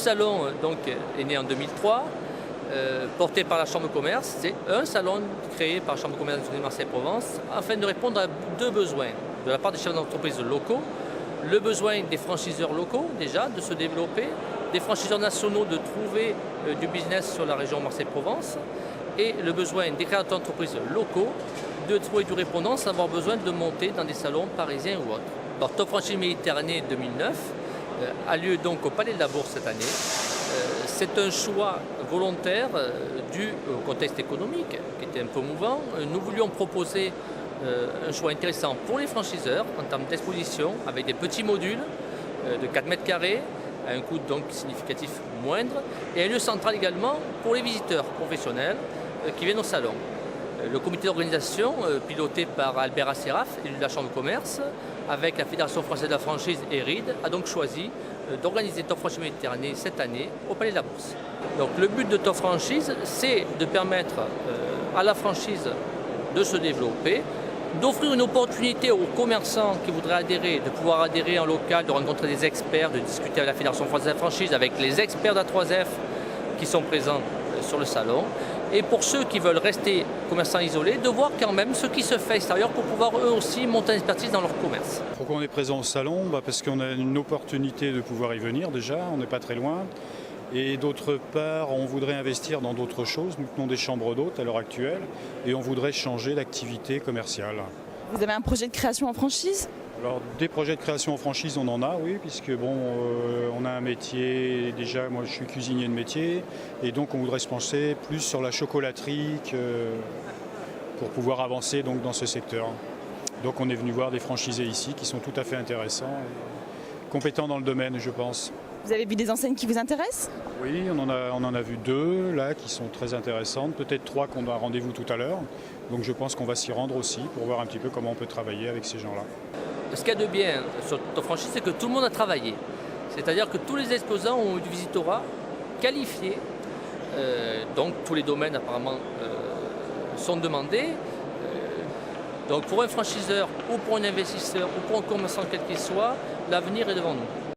salon donc, est né en 2003, porté par la Chambre de commerce. C'est un salon créé par la Chambre de commerce de Marseille-Provence afin de répondre à deux besoins de la part des chefs d'entreprise locaux. Le besoin des franchiseurs locaux déjà de se développer, des franchiseurs nationaux de trouver du business sur la région Marseille-Provence et le besoin des créateurs d'entreprises locaux de trouver du répondant sans avoir besoin de monter dans des salons parisiens ou autres. Alors, Top Franchise Méditerranée 2009 a lieu donc au Palais de la Bourse cette année. C'est un choix volontaire dû au contexte économique qui était un peu mouvant. Nous voulions proposer un choix intéressant pour les franchiseurs en termes d'exposition avec des petits modules de 4 mètres carrés à un coût donc significatif moindre et un lieu central également pour les visiteurs professionnels qui viennent au salon. Le comité d'organisation, piloté par Albert Asseraf, élu de la Chambre de commerce, avec la Fédération française de la franchise et RID, a donc choisi d'organiser Top Franchise Méditerranée cette année au Palais de la Bourse. Donc le but de Top Franchise, c'est de permettre à la franchise de se développer, d'offrir une opportunité aux commerçants qui voudraient adhérer, de pouvoir adhérer en local, de rencontrer des experts, de discuter avec la Fédération française de la franchise, avec les experts d'A3F qui sont présents sur le salon. Et pour ceux qui veulent rester commerçants isolés, de voir quand même ce qui se fait extérieur pour pouvoir eux aussi monter en expertise dans leur commerce. Pourquoi on est présent au salon? Parce qu'on a une opportunité de pouvoir y venir déjà, on n'est pas très loin. Et d'autre part, on voudrait investir dans d'autres choses. Nous tenons des chambres d'hôtes à l'heure actuelle et on voudrait changer d'activité commerciale. Vous avez un projet de création en franchise? Alors des projets de création en franchise, on en a, oui, puisque bon, on a un métier, déjà moi je suis cuisinier de métier, et donc on voudrait se pencher plus sur la chocolaterie pour pouvoir avancer donc, dans ce secteur. Donc on est venu voir des franchisés ici qui sont tout à fait intéressants et compétents dans le domaine, je pense. Vous avez vu des enseignes qui vous intéressent? Oui, on en a vu 2 là qui sont très intéressantes, peut-être 3 qu'on a rendez-vous tout à l'heure. Donc je pense qu'on va s'y rendre aussi pour voir un petit peu comment on peut travailler avec ces gens-là. Ce qu'il y a de bien sur Top Franchise, c'est que tout le monde a travaillé. C'est-à-dire que tous les exposants ont eu du visitorat qualifié. Donc tous les domaines apparemment sont demandés. Donc pour un franchiseur ou pour un investisseur ou pour un commerçant quel qu'il soit, l'avenir est devant nous.